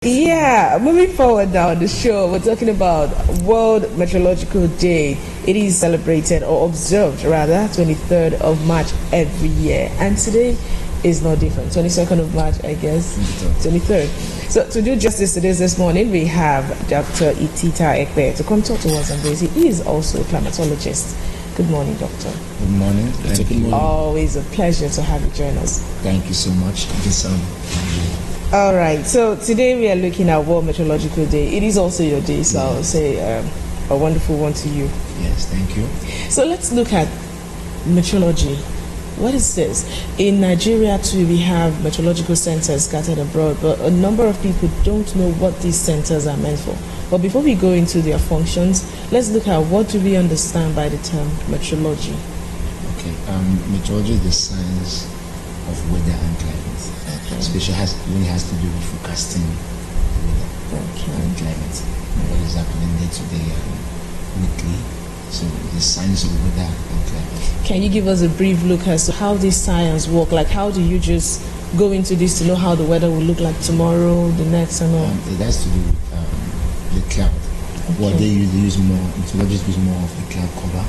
Yeah, moving forward now on the show, we're talking about World Meteorological Day. It is celebrated or observed rather 23rd of March every year, and today is no different. 22nd of March, I guess. 23rd. So to do justice to this morning, we have Dr. Itita Ekpe to come talk to us on this. He is also a climatologist. Good morning, doctor. Good morning. Thank you. Always a pleasure to have you join us. Thank you so much. All right, so today we are looking at World Meteorological Day. It is also your day, so I'll say a wonderful one to you. Yes, thank you. So let's look at meteorology. What is this? In Nigeria too, we have meteorological centers scattered abroad, but a number of people don't know what these centers are meant for. But before we go into their functions, let's look at what do we understand by the term meteorology. Okay, meteorology is the science of weather and climate. Especially when it has to do with forecasting weather and climate. What is happening day to day and weekly. So the science of weather and climate. Can you give us a brief look as to how this science work? Like how do you just go into this to know how the weather will look like tomorrow, the next and all? It has to do with the cloud. Okay. What they use more, meteorologists use more of the cloud cover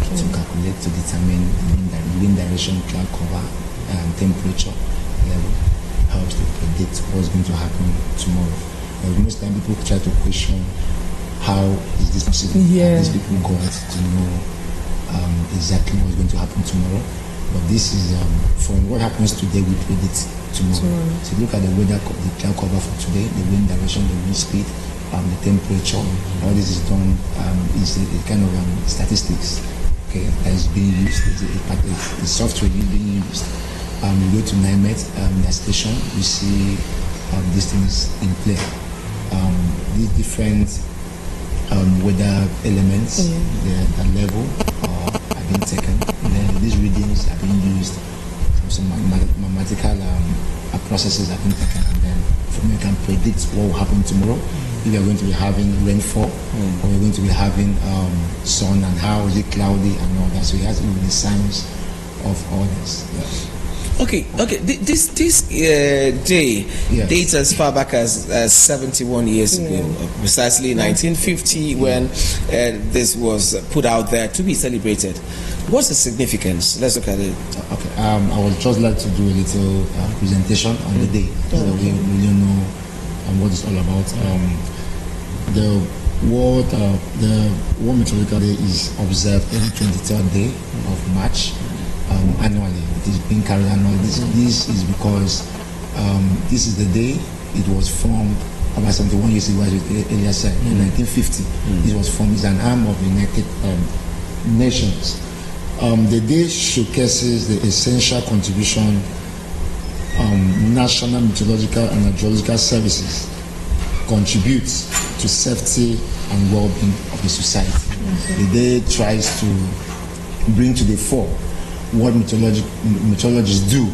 to calculate, to determine the wind direction, cloud cover, temperature level. Helps to predict what's going to happen tomorrow. Most time people try to question how is this possible? How these people got to know exactly what's going to happen tomorrow. But this is from what happens today, we predict tomorrow. So look at the weather, the cloud cover for today, the wind direction, the wind speed, the temperature. All this is done is a kind of statistics. Okay, that is being used. The software is being used. We go to NIMET, the station, we see these things in play. These different weather elements, the level are being taken, and then these readings are being used. Some mathematical processes are being taken, and then from you can predict what will happen tomorrow. If we are going to be having rainfall, or we're going to be having sun, and how is it cloudy and all that. So it has to do with the science of all this. Yeah. Okay. This day dates as far back as 71 years ago, precisely 1950, when this was put out there to be celebrated. What's the significance? Let's look at it. Okay. I would just like to do a little presentation on the day, so we really know what it's all about. The World Meteorological Day is observed every 23rd day of March. Annually, it is being carried annually. This is because this is the day it was formed about 71 years ago, as earlier said, in 1950. It was formed as an arm of the United Nations. The day showcases the essential contribution national meteorological and hydrological services contributes to safety and well-being of the society. The day tries to bring to the fore what meteorologists do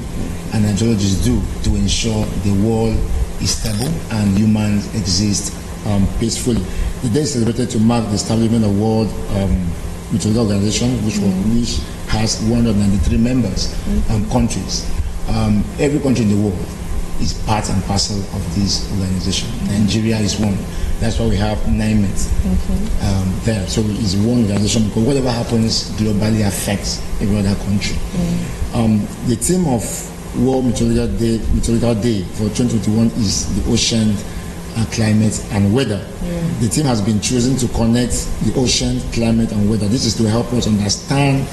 and hydrologists do to ensure the world is stable and humans exist peacefully. The day is celebrated to mark the establishment of World Meteorological Organization, which has 193 members countries. Every country in the world is part and parcel of this organization. Nigeria is one. That's why we have NIMET there. So it's one organization because whatever happens globally affects every other country. The theme of World Meteorological Day for 2021 is the ocean, climate and weather. The theme has been chosen to connect the ocean, climate and weather. This is to help us understand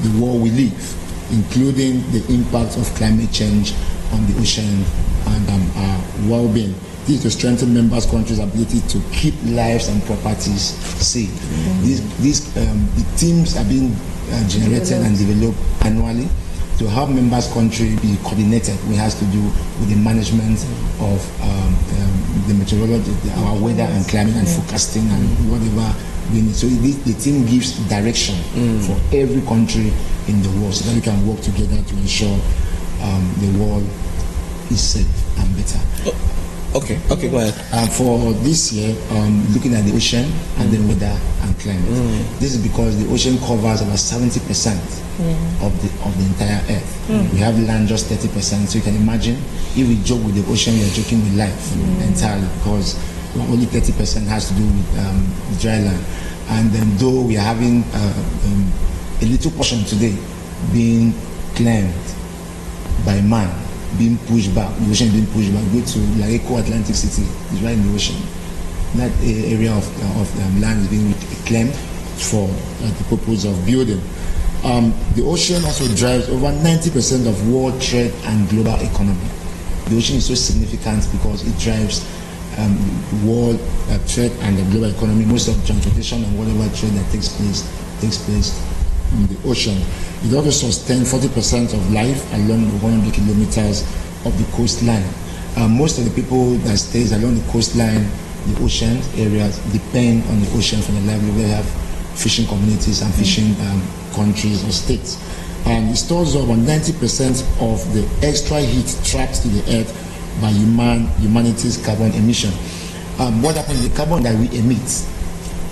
the world we live, including the impact of climate change on the ocean and our well-being. This is to strengthen members' countries' ability to keep lives and properties safe. The teams are being generated and developed annually to help members' country be coordinated. It has to do with the management of the meteorology, our weather and climate and forecasting and whatever we need. So the team gives direction for every country in the world so that we can work together to ensure the world is safe and better. Okay, go ahead. For this year, looking at the ocean and then weather and climate. This is because the ocean covers about 70% of the entire Earth. We have land just 30%. So you can imagine if we joke with the ocean, we are joking with life entirely, because only 30% has to do with dry land. And then though we are having a little portion today being claimed by man, being pushed back, the ocean being pushed back, go to Lareco Atlantic City, it's right in the ocean. That area of land is being claimed for the purpose of building. The ocean also drives over 90% of world trade and global economy. The ocean is so significant because it drives world trade and the global economy. Most of transportation and whatever trade that takes place in the ocean. It also sustains 40% of life along the 100 kilometers of the coastline. Most of the people that stays along the coastline, the ocean areas, depend on the ocean for their livelihood. They have fishing communities and fishing countries or states. And it stores over 90% of the extra heat trapped to the earth by humanity's carbon emission. What happens? The carbon that we emit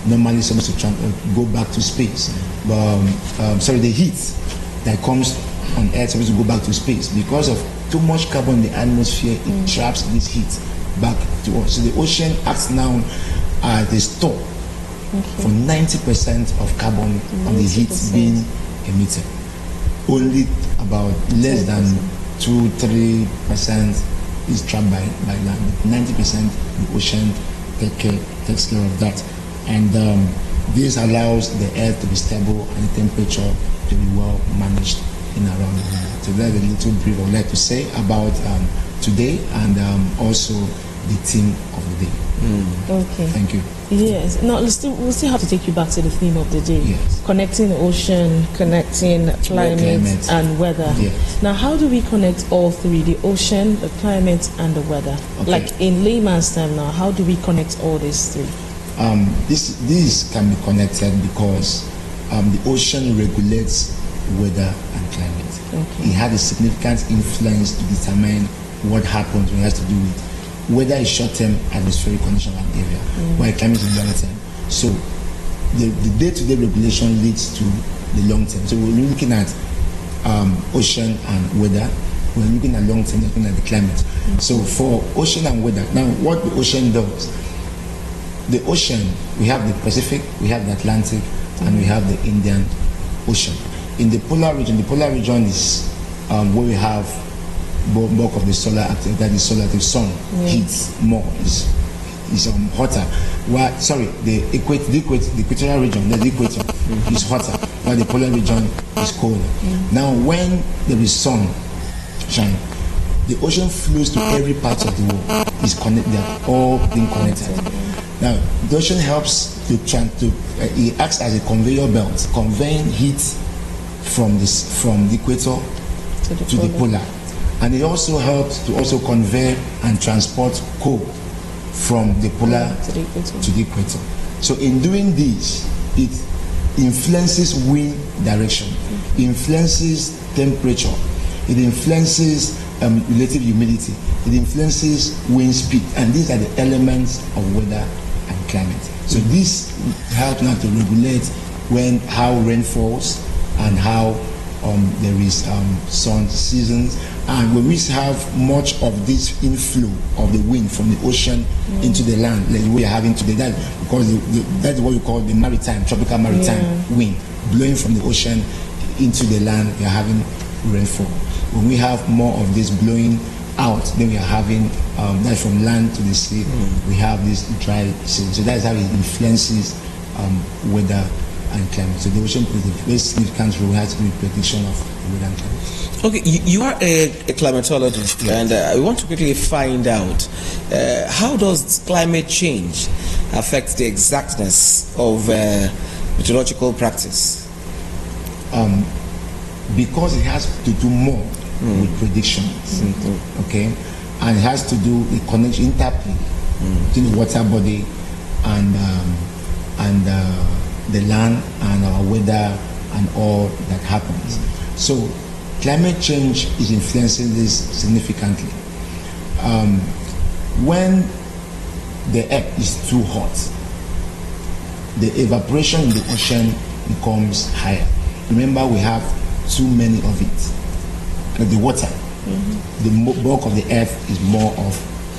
normally supposed to go back to space. The heat that comes on Earth supposed to go back to space. Because of too much carbon in the atmosphere, it traps this heat back to us. So the ocean acts now as a store for 90% of carbon on the heat being emitted. Only about less than 2-3% is trapped by land. 90% the ocean takes care of that. And this allows the earth to be stable and the temperature to be well managed in around the world. So that's a little brief I would like to say about today and also the theme of the day. Okay. Thank you. Yes. Now we'll still have to take you back to the theme of the day. Yes. Connecting the ocean, connecting climate and weather. Yes. Now, how do we connect all three: the ocean, the climate, and the weather? Okay. Like in layman's term, now, how do we connect all these three? This can be connected because the ocean regulates weather and climate. Okay. It had a significant influence to determine what happens when it has to do with whether it's short-term atmospheric condition of an area, while climate is long-term. So the day-to-day regulation leads to the long-term. So we're looking at ocean and weather. We're looking at long-term, looking at the climate. So for ocean and weather, now what the ocean does, the ocean, we have the Pacific, we have the Atlantic, and we have the Indian Ocean. In the polar region is where we have bulk of the solar active, that is solar active sun heats more, is hotter. The equatorial region, the equator is hotter, while the polar region is colder. Now when there is sun shine, the ocean flows to every part of the world. They are all being connected. Now the ocean helps it acts as a conveyor belt, conveying heat from the equator to the polar. And it also helps to also convey and transport coal from the polar to the equator. So in doing this, it influences wind direction, influences temperature, it influences relative humidity, it influences wind speed, and these are the elements of weather and climate. So this helps now to regulate how rain falls and how there is sun seasons. And when we have much of this inflow of the wind from the ocean into the land, like we are having today, that's what we call the tropical maritime wind, blowing from the ocean into the land, we are having rainfall. When we have more of this blowing out, then we are having that from land to the sea, we have this dry season. So that's how it influences weather and climate. So the ocean plays a very significant role, has to be prediction of weather and climate. Okay, you are a climatologist, and we want to quickly find out how does climate change affect the exactness of meteorological practice? Because it has to do more with predictions, okay, and it has to do with connection, interplay between the water body and the land and our weather and all that happens. So climate change is influencing this significantly. when the earth is too hot, the evaporation in the ocean becomes higher. Remember, we have too many of it. The water, the bulk of the earth is more of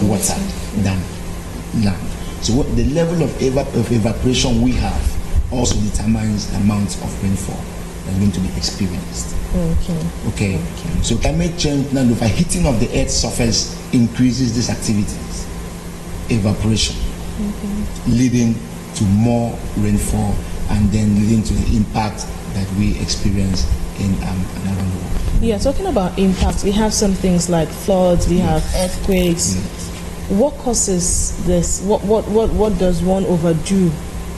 water than land. So the level of evaporation we have also determines the amount of rainfall that's going to be experienced. Okay. So climate change, now the overheating of the Earth's surface increases these activities, evaporation, leading to more rainfall, and then leading to the impact that we experience in around the world. Yeah, talking about impacts, we have some things like floods, we have earthquakes. What causes this? What does one overdo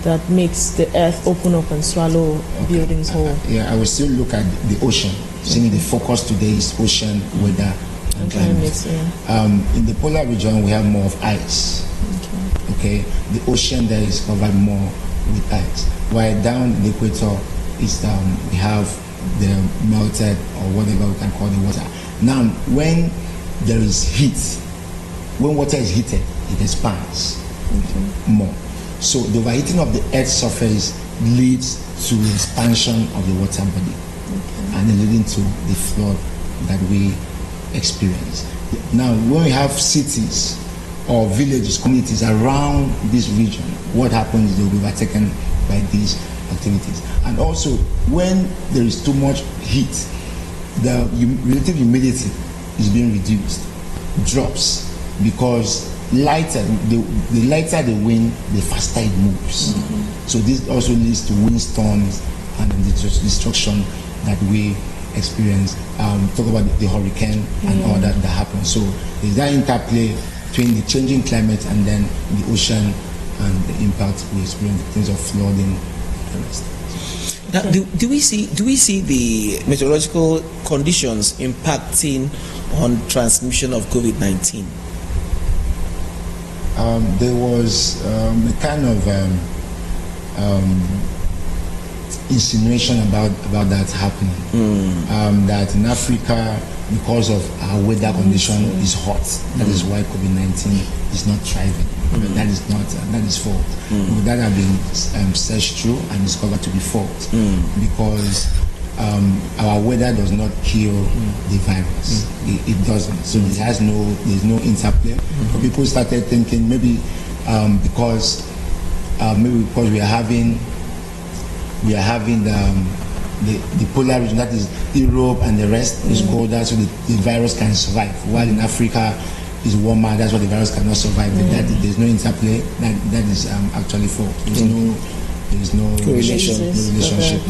that makes the earth open up and swallow buildings whole? I will still look at the ocean. Seeing the focus today is ocean, weather, and climate. In the polar region, we have more of ice. Okay, the ocean there is covered more with ice. While down the equator, we have the melted, or whatever we can call the water. Now, when there is heat, when water is heated, it expands more. So the overheating of the Earth's surface leads to the expansion of the water body, and then leading to the flood that we experience. Now, when we have cities or villages, communities around this region, what happens is they will be overtaken by these activities. And also, when there is too much heat, the relative humidity is being reduced, drops, because the lighter the wind, the faster it moves. So this also leads to windstorms and the destruction that we experience. Talk about the hurricane and all that happens. So there's that interplay between the changing climate and then the ocean and the impact we experience in terms of flooding and the rest. Now, do we see the meteorological conditions impacting on transmission of COVID-19? There was a kind of insinuation about that happening. That in Africa, because of our weather condition is hot, that is why COVID-19 is not thriving. But that is false. That has been searched through and discovered to be false, because our weather does not kill the virus. It doesn't. So there's no interplay. But people started thinking maybe because we are having the polar region, that is Europe and the rest, is colder, so the virus can survive. While in Africa is warmer, that's why the virus cannot survive. But there's no interplay. That is actually false. There's no relationship.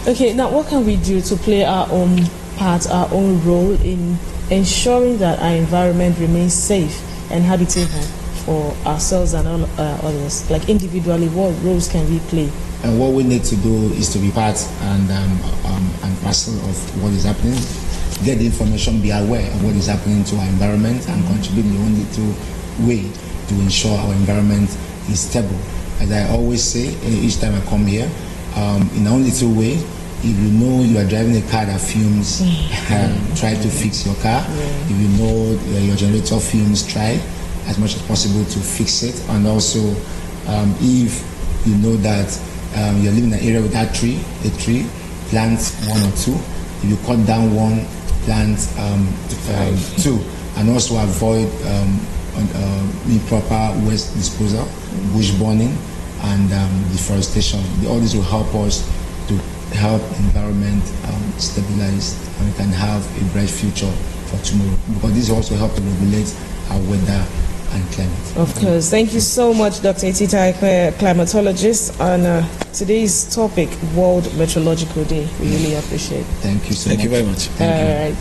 Okay. Now, what can we do to play our own part, our own role in ensuring that our environment remains safe and habitable for ourselves and all others? Like individually, what roles can we play? And what we need to do is to be part and parcel of what is happening. Get the information, be aware of what is happening to our environment, and contribute in the only way to ensure our environment is stable. As I always say, each time I come here, in the only two ways: if you know you are driving a car that fumes, try to fix your car. If you know your generator fumes, try as much as possible to fix it. And also, if you know that you're living in an area without a tree, plant one or two. If you cut down one, plant two. And also avoid improper waste disposal, bush burning, and deforestation. All this will help us to help the environment stabilize, and we can have a bright future for tomorrow. Because this also helps to regulate our weather and climate. Of course. Thank you so much, Dr. Itita Ekpe, climatologist, on today's topic, World Meteorological Day. We really appreciate it. Thank you so much. Thank you very much. All right.